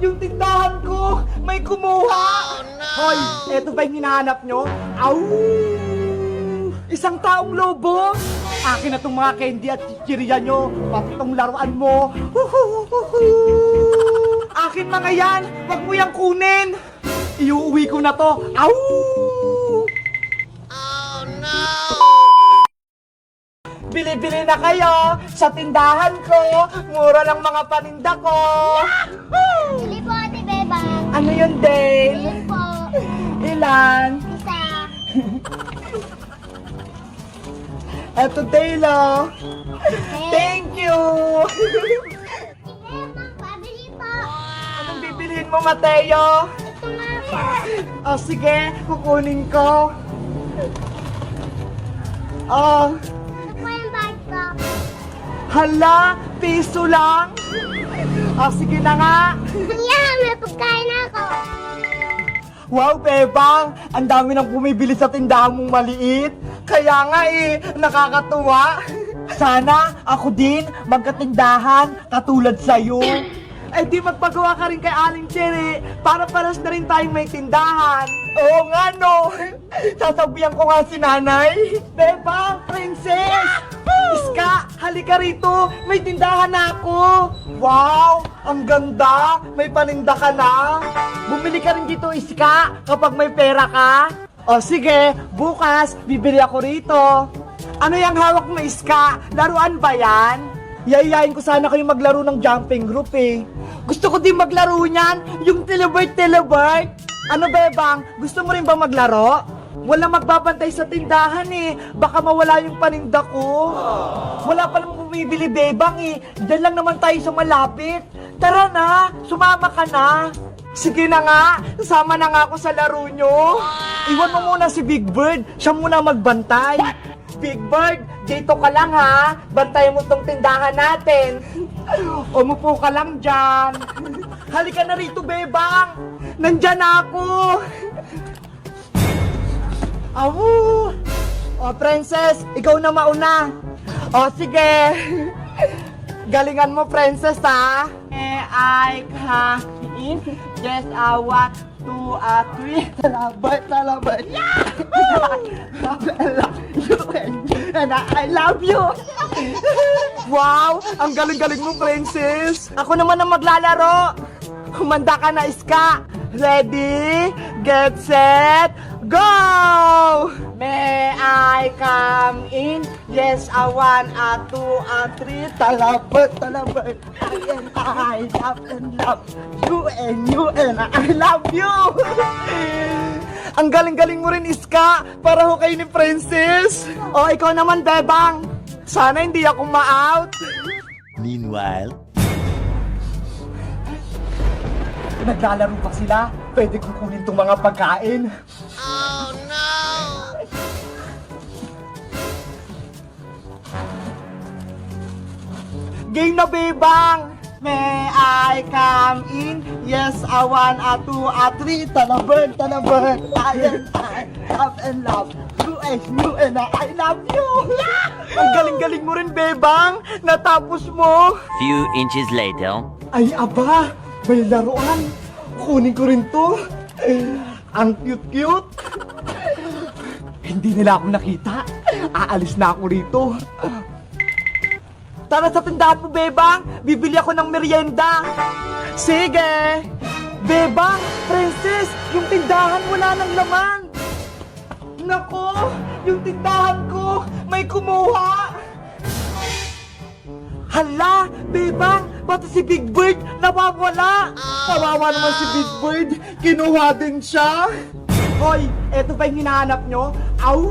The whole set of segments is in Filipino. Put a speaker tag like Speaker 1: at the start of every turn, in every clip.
Speaker 1: Yung tindahan ko! May kumuha! Hoy, eto ba yung hinahanap nyo? Au! Isang taong lobo! Akin na tong mga candy at chichirya nyo, pati tong laruan mo. Akin mga yan! Wag mo yang kunin! Iuuwi ko na to! Au! Bili-bili na kayo sa tindahan ko. Mura lang mga paninda ko.
Speaker 2: Bili po, Ate Bebang.
Speaker 1: Ano yun, Dale?
Speaker 2: Bili po.
Speaker 1: Ilan?
Speaker 2: Isa.
Speaker 1: Eto, Dale, oh. Thank you.
Speaker 2: Ate Bebang, pabili po.
Speaker 1: Anong bibilihin mo, Mateo?
Speaker 2: Ito nga po.
Speaker 1: Oh, sige. Kukunin ko. Oh,
Speaker 2: Ito po yung bag ko.
Speaker 1: hala. Piso lang. Oh, sige na nga.
Speaker 2: Yeah, may pagkain ako.
Speaker 1: Wow, Bebang! Ang dami nang bumibili sa tindahan mong maliit. Kaya nga nakakatuwa. Sana ako din magkatindahan katulad sa'yo. Eh di magpagawa ka rin kay Aling Cherry para paras na rin tayong may tindahan. Oo nga no! Sasabihan ko nga si nanay. Bebang, princess! Iska, halika rito! May tindahan na ako! Wow! Ang ganda! May paninda ka na! Bumili ka rin dito, Iska, kapag may pera ka. O sige, bukas, bibili ako rito. Ano yung hawak mo, Iska? Laruan ba yan? Yayayain ko sana kayo maglaro ng jumping group eh. Gusto ko din maglaro niyan, yung Telebert. Ano, Bebang? Gusto mo rin ba maglaro? Walang magbabantay sa tindahan eh. Baka mawala yung paninda ko. Wala pa namang bumibili, Bebang eh. Diyan lang naman tayo sa malapit. Tara na, sumama ka na. Sige na nga, sama na nga ako sa laro nyo. Iwan mo muna si Big Bird, siya muna magbantay. Big Bird, dito ka lang ha. Bantayan mo tong tindahan natin. Umupo ka lang dyan. Halika na rito, Bebang. Nandyan na ako. Awu! O, princess, ikaw na mauna. O, sige. Galingan mo, princess, ha? I come in. Yes, I want to, three. Talabat. And I love you. Wow, ang galing-galing mo, princess. Ako naman ang maglalaro. Humanda ka na, Iska. Ready, get set, go! May I come in? Yes, I want, two, three. Talabat. I love and love you and I love you. Ang galing-galing mo rin, Iska. Para ho kayo ni Princess. O, ikaw naman, Bebang. Sana hindi ako ma-out.
Speaker 3: Meanwhile,
Speaker 1: Naglalaro pa sila. Pwede kukunin tong mga pagkain. Game na, Bebang! May I come in? Yes, I want, two, three. Talabat. I love and love you and I love you. Ang galing-galing mo rin, Bebang. Natapos mo.
Speaker 3: few inches later.
Speaker 1: Ay, aba! May laruan! Kunin ko rin to! Ang cute-cute! Hindi nila ako nakita. Aalis na ako rito. Tara sa tindahan mo, Bebang! Bibili ako ng merienda! Sige! Bebang! Princess! Yung tindahan wala ng laman! Nako! Yung tindahan ko! May kumuha! Hala! Bebang! Pati si Big Bird nawawala! Kawawa naman si Big Bird! Kinuha din siya! Hoy! Eto ba yung hinahanap nyo? Au!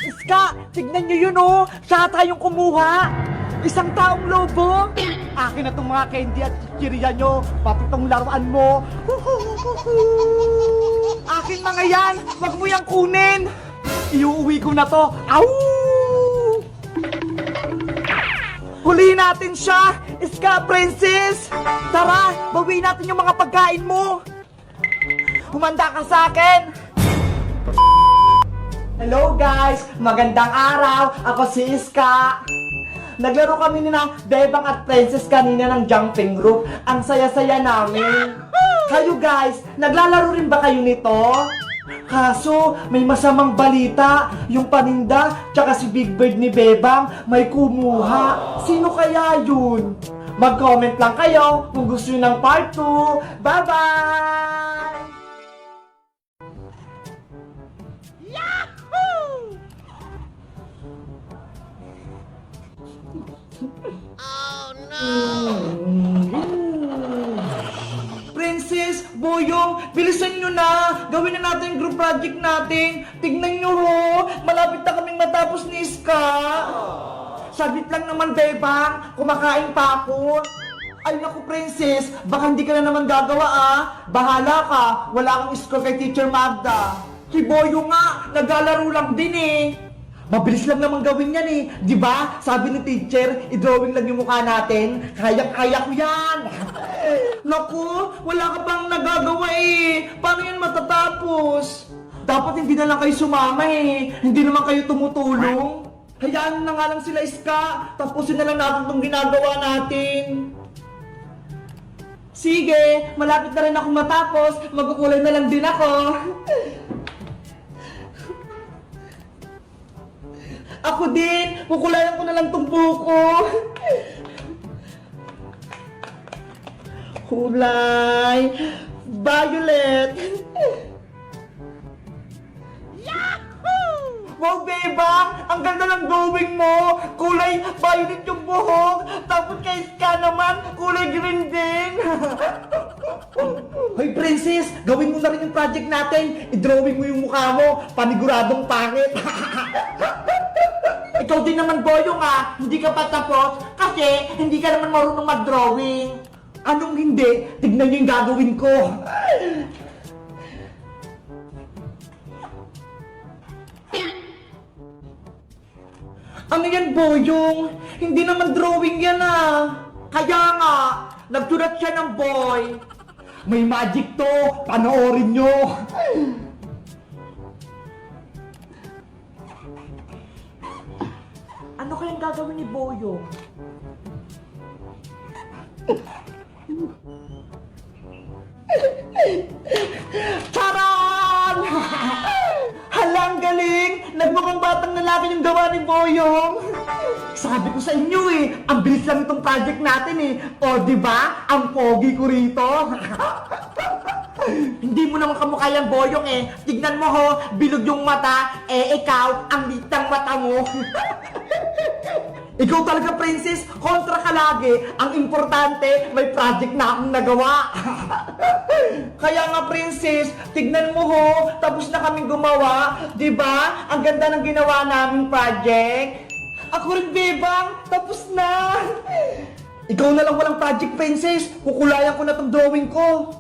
Speaker 1: Iska! Tignan nyo yun oh! Siya tayong kumuha! Isang taong lobo! Akin na tong mga candy at chichirya nyo! Pati tong laruan mo! Akin mga yan! Wag mo yang kunin! Iuuwi ko na to! Au! Hulihin natin siya! Iska, princess! Tara, bawiin natin yung mga pagkain mo! Humanda ka sa akin! Hello guys! Magandang araw! Ako si Iska! Naglaro kami ni na Bebang at Princess kanina ng jumping rope. Ang saya-saya namin. Kayo guys, naglalaro rin ba kayo nito? Kaso, may masamang balita. Yung paninda, tsaka si Big Bird ni Bebang, may kumuha. Sino kaya yun? Mag-comment lang kayo kung gusto nyo ng part 2. Bye-bye! Princess, Boyong, bilisan nyo na! Gawin na natin yung group project natin! Tignan nyo ho! Malapit na kaming matapos ni Iska! Saglit lang naman, Bebang! Kumakain pa ako! Ay naku, Princess! Baka hindi ka na naman gagawa ah! Bahala ka! Wala akong score kay Teacher Magda! Si Boyong nga! Naglalaro lang din eh! Mabilis lang naman gawin yan eh. Di ba? Sabi ni teacher, i-drawing lang yung mukha natin. Kaya ko yan. Naku, wala ka pang nagagawa eh. Paano yan matatapos? Dapat hindi na lang kayo sumama eh. Hindi naman kayo tumutulong. Hayaan na nga lang sila, Iska. Tapusin na lang natin itong ginagawa natin. Sige, malapit na rin ako matapos. Magkukulay na lang din ako. Ako din! Kukulayan ko na lang tong buko! Kulay! Violet! Yahoo! Wow, Bebang! Ang ganda ng drawing mo! Kulay violet yung buhok! Tapos kay Iska naman, kulay green din! Hoy, Princess! Gawin mo na rin yung project natin! I-drawing mo yung mukha mo! Paniguradong pangit! Ikaw din naman, Boyong ah! Hindi ka pa tapos kasi hindi ka naman marunong mag-drawing! Anong hindi? Tignan niyo yung gagawin ko! Ano yan, Boyong? Hindi naman drawing yan ah! Kaya nga, nagsulat siya ng boy! May magic to! Panoorin nyo! Ano kayang gagawin ni Boyong? Charan! Halang galing! Nagmukhang batang lalaki yung gawa ni Boyong! Sabi ko sa inyo eh, ang bilis lang itong project natin eh. O diba? Ang pogi ko rito. Hindi mo naman kamukha yung Boyong eh. Tignan mo ho, bilog yung mata. Eh ikaw, ang litang mata mo. Ikaw talaga, Princess, kontra ka lagi. Ang importante, may project na akong nagawa. Kaya nga, Princess, tignan mo ho, tapos na kaming gumawa. Diba? Ang ganda ng ginawa naming project. Ako rin, Bebang, tapos na. Ikaw na lang walang project, Princess. Kukulayan ko na tong drawing ko.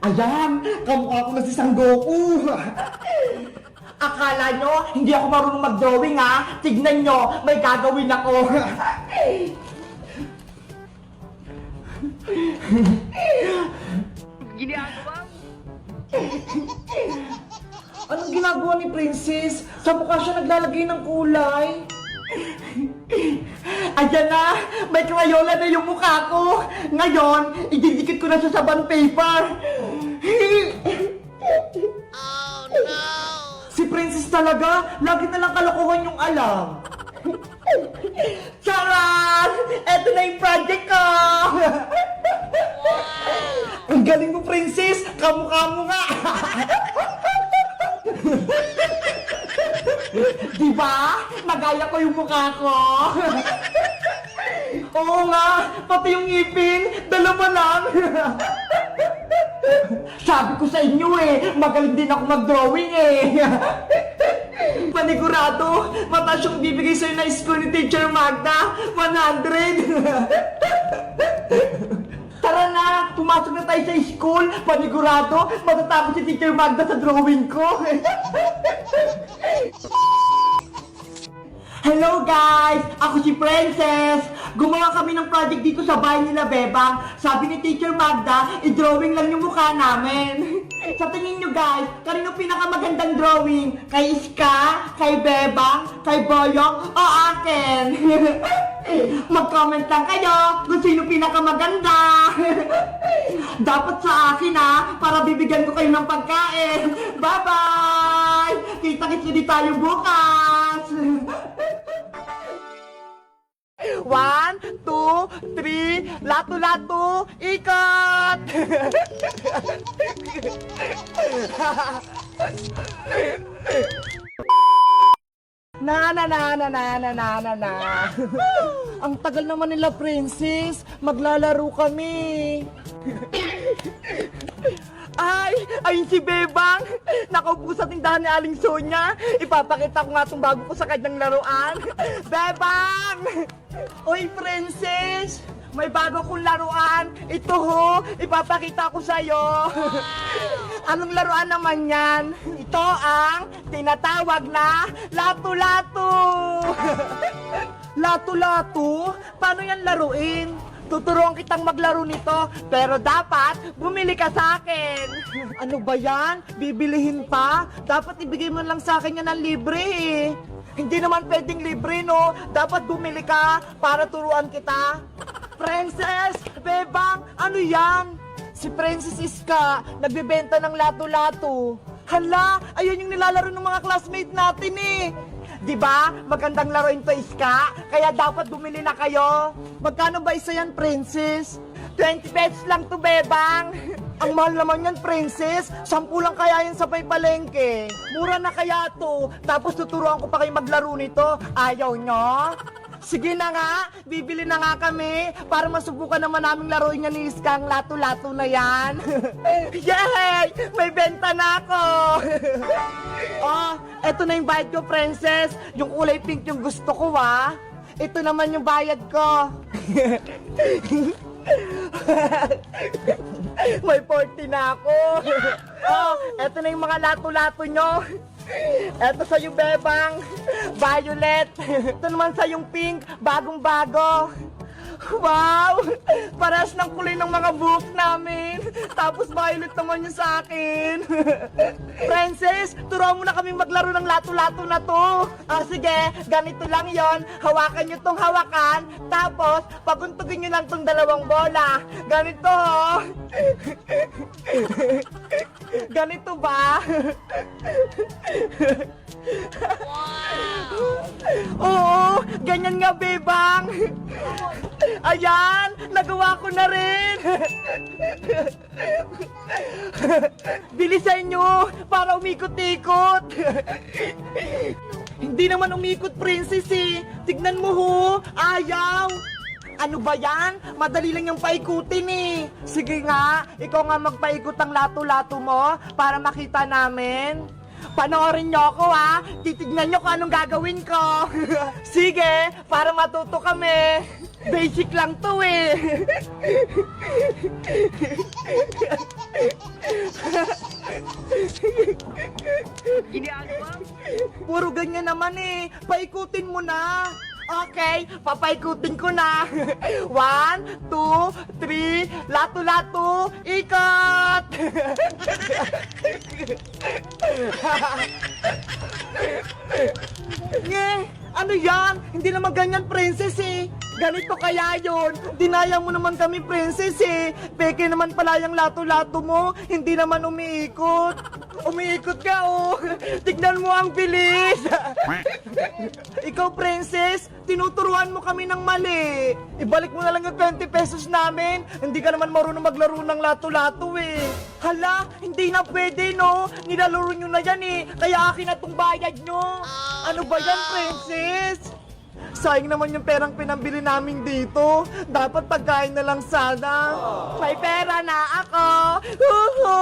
Speaker 1: Ayan, kamukha ko na si Sangoku. Akala nyo, hindi ako marunong mag-drawing ha? Tignan nyo, may gagawin ako.
Speaker 4: Ginagawa mo?
Speaker 1: Anong ginagawa ni Princess? Sa mukha siya naglalagay ng kulay. Ayan na, may crayola na yung mukha ko. Ngayon, ididikit ko na sa bond paper.
Speaker 4: Oh no!
Speaker 1: Si Princess talaga, lagi na lang kalokohan yung alam. Charan! Eto na yung project ko! Ang galing mo, Princess! Kamukha mo nga! Diba? Nagaya ko yung mukha ko! Oo nga! Pati yung ngipin! Dalawa lang! Sabi ko sa inyo eh, magaling din ako mag-drawing eh. Panigurado, mataas yung bibigay sa'yo na score ni Teacher Magda, 100. Tara na, pumasok na tayo sa school. Panigurado, matatapos si Teacher Magda sa drawing ko. Hello guys! Ako si Princess! Gumawa kami ng project dito sa bahay nila Bebang. Sabi ni Teacher Magda, i-drawing lang yung mukha namin. Sa tingin nyo guys, kanino pinakamagandang drawing? Kay Iska? Kay Bebang? Kay Boyong? O akin? Mag-comment lang kayo kung sino pinakamaganda. Dapat sa akin para bibigyan ko kayo ng pagkain. Bye-bye! Kita-kits ulit tayo bukas! 1, 2, 3, lato-lato, ikot! Na. Ang tagal naman nila, princess. Maglalaro kami. Ayun si Bebang. Nakaupo sa tindahan ni Aling Sonia. Ipapakita ko nga itong bago ko sa kanyang laruan. Bebang! Uy, princess! May bago kong laruan. Ito ho, ipapakita ko sa'yo. Anong laruan naman yan? Ito ang tinatawag na lato-lato. Lato-lato? Paano yan laruin? Tuturuan kitang maglaro nito, pero dapat bumili ka sa akin. Ano ba yan? Bibilihin pa? Dapat ibigay mo lang sa akin yan ng libre eh. Hindi naman pwedeng libre, no? Dapat bumili ka para turuan kita. Princess! Bebang! Ano yan? Si Princess Iska, nagbebenta ng lato-lato. Hala! Ayun yung nilalaro ng mga classmate natin eh. Diba? Magandang laruin to, Iska. Kaya dapat bumili na kayo. Magkano ba isa yan, Princess? 20 pesos lang to, Bebang. Ang mahal naman yan, Princess. 10 lang kaya yan sa palengke. Mura na kaya to. Tapos tuturuan ko pa kayo maglaro nito. Ayaw nyo? Sige na nga, bibili na nga kami para masubukan naman naming laruin niya ni Iska ang lato-lato na yan. Yay! May benta na ako! Oh, eto na yung bayad ko, princess. Yung kulay pink yung gusto ko, Ito naman yung bayad ko. May 40 na ako. Oh, eto na yung mga lato-lato nyo. Eto sa yung Bebang, violet. Ito naman sa yung pink, bagong-bago. Wow! Parehas ng kulay ng mga buhok namin. Tapos violet naman yung sa akin. Princess, turuan mo na kami maglaro ng lato-lato na to. Sige, ganito lang yon. Hawakan nyo tong hawakan. Tapos, paguntugin nyo lang tong dalawang bola. Ganito, ho. Ganito ba? Oo, ganyan nga, Bebang. Ayan, nagawa ko na rin. Bilisan nyo para umikot-ikot. Hindi naman umikot, princess eh. Tignan mo ho, ayaw. Ano ba yan? Madali lang yung paikutin eh. Sige nga, ikaw nga magpaikot ang lato-lato mo para makita namin. Panoorin nyo ako titignan nyo kung anong gagawin ko. Sige, para matuto kami. Basic lang to eh.
Speaker 4: Iniano ba?
Speaker 1: Puro ganyan naman eh. Paikutin mo na. Okay, papaikutin ko na. 1, 2, 3, lato-lato, ikot! Nye, ano yan? Hindi naman ganyan, princess eh. Ganito kaya yun. Dinaya mo naman kami, princess eh. Peke naman pala yung lato-lato mo. Hindi naman umiikot. Umiikot ka oh. Tignan mo ang bilis. Ikaw, princess, tinuturuan mo kami ng mali. Ibalik mo na lang yung 20 pesos namin. Hindi ka naman marunong maglaro ng lato-lato eh. Hala, hindi na pwede no. Nilalaro nyo na yan eh. Kaya akin na tong bayad nyo. Ano ba yan, princess? Sayang naman yung perang pinambili namin dito. Dapat pagkain na lang sana. May pera na ako. Huhu!